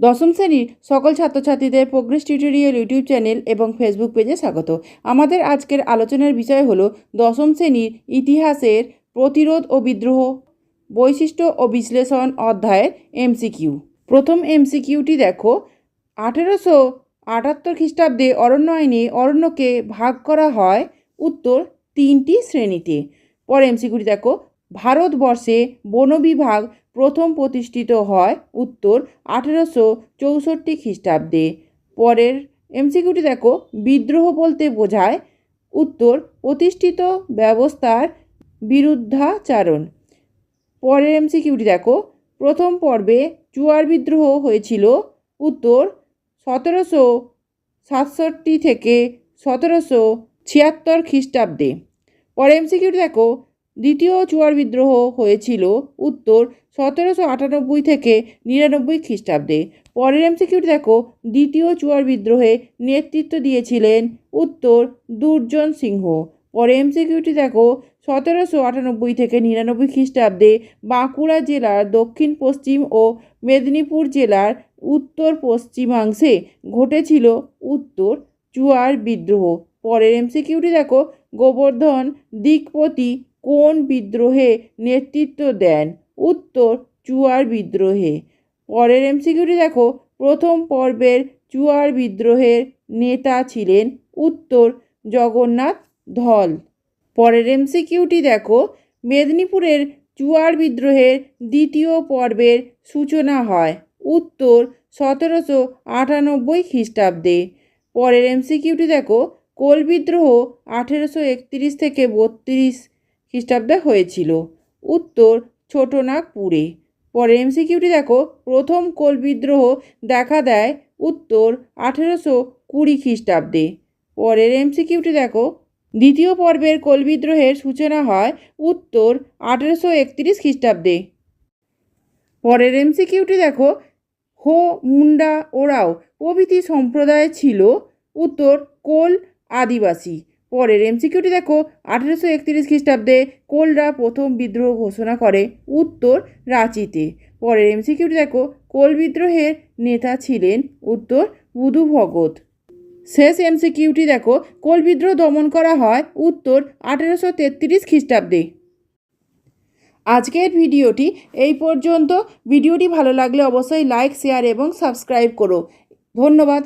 দশম শ্রেণীর সকল ছাত্রছাত্রীদের প্রোগ্রেস টিউটোরিয়াল ইউটিউব চ্যানেল এবং ফেসবুক পেজে স্বাগত। আমাদের আজকের আলোচনার বিষয় হলো দশম শ্রেণীর ইতিহাসের প্রতিরোধ ও বিদ্রোহ, বৈশিষ্ট্য ও বিশ্লেষণ অধ্যায়ের এমসিকিউ। প্রথম এমসিকিউটি দেখো, 1878 খ্রিস্টাব্দে অরণ্য আইনে অরণ্যকে ভাগ করা হয় উত্তর 3টি শ্রেণীতে। পরে এমসিকিউটি দেখো, ভারতবর্ষে বন বিভাগ প্রথম প্রতিষ্ঠিত হয় উত্তর 1864 খ্রিস্টাব্দে। পরের এমসিকিউটি দেখো, বিদ্রোহ বলতে বোঝায় উত্তর প্রতিষ্ঠিত ব্যবস্থার বিরুদ্ধাচারণ। পরের এমসিকিউটি দেখো, প্রথম পর্বে চুয়ার বিদ্রোহ হয়েছিল উত্তর 1767 থেকে 1776 খ্রিস্টাব্দে। পরের এমসিকিউটি দেখো, দ্বিতীয় চুয়ার বিদ্রোহ হয়েছিল উত্তর 1798 থেকে 99 খ্রিস্টাব্দে। পরের এমসিকিউটি দেখো, দ্বিতীয় চুয়ার বিদ্রোহে নেতৃত্ব দিয়েছিলেন উত্তর দুর্জন সিংহ। পরের এমসিকিউটি দেখো, 1798 থেকে 99 খ্রিস্টাব্দে বাঁকুড়া জেলার দক্ষিণ পশ্চিম ও মেদিনীপুর জেলার উত্তর পশ্চিমাংশে ঘটেছিল উত্তর চুয়ার বিদ্রোহ। পরের এমসিকিউটি দেখো, গোবর্ধন দিকপতি কোন বিদ্রোহে নেতৃত্ব দেন উত্তর চুয়ার বিদ্রোহে। পরের এমসিকিউটি দেখো, প্রথম পর্বের চুয়ার বিদ্রোহের নেতা ছিলেন উত্তর জগন্নাথ ধল। পরের এমসিকিউটি দেখো, মেদিনীপুরের চুয়ার বিদ্রোহের দ্বিতীয় পর্বের সূচনা হয় উত্তর 1798 খ্রিস্টাব্দে। পরের এমসিকিউটি দেখো, কোল বিদ্রোহ 1831 থেকে 32 খ্রিস্টাব্দে হয়েছিল উত্তর ছোটনাগপুরে। পরের এমসিকিউটি দেখো, প্রথম কোল বিদ্রোহ দেখা দেয় উত্তর 1820 খ্রিস্টাব্দে। পরের এমসিকিউটি দেখো, দ্বিতীয় পর্বের কোল বিদ্রোহের সূচনা হয় উত্তর 1831 খ্রিস্টাব্দে। পরের এমসিকিউটি দেখো, হো, মুন্ডা, ওরাও প্রভৃতি সম্প্রদায় ছিল উত্তর কোল আদিবাসী। পরের এমসিকিউটি দেখো, 1831 খ্রিস্টাব্দে কোলরা প্রথম বিদ্রোহ ঘোষণা করে উত্তর রাঁচিতে। পরের এমসিকিউটি দেখো, কোল বিদ্রোহের নেতা ছিলেন উত্তর বুধু ভগত। শেষ এমসিকিউটি দেখো, কোল বিদ্রোহ দমন করা হয় উত্তর 1833 খ্রিস্টাব্দে। আজকের ভিডিওটি এই পর্যন্ত। ভিডিওটি ভালো লাগলে অবশ্যই লাইক, শেয়ার এবং সাবস্ক্রাইব করো। ধন্যবাদ।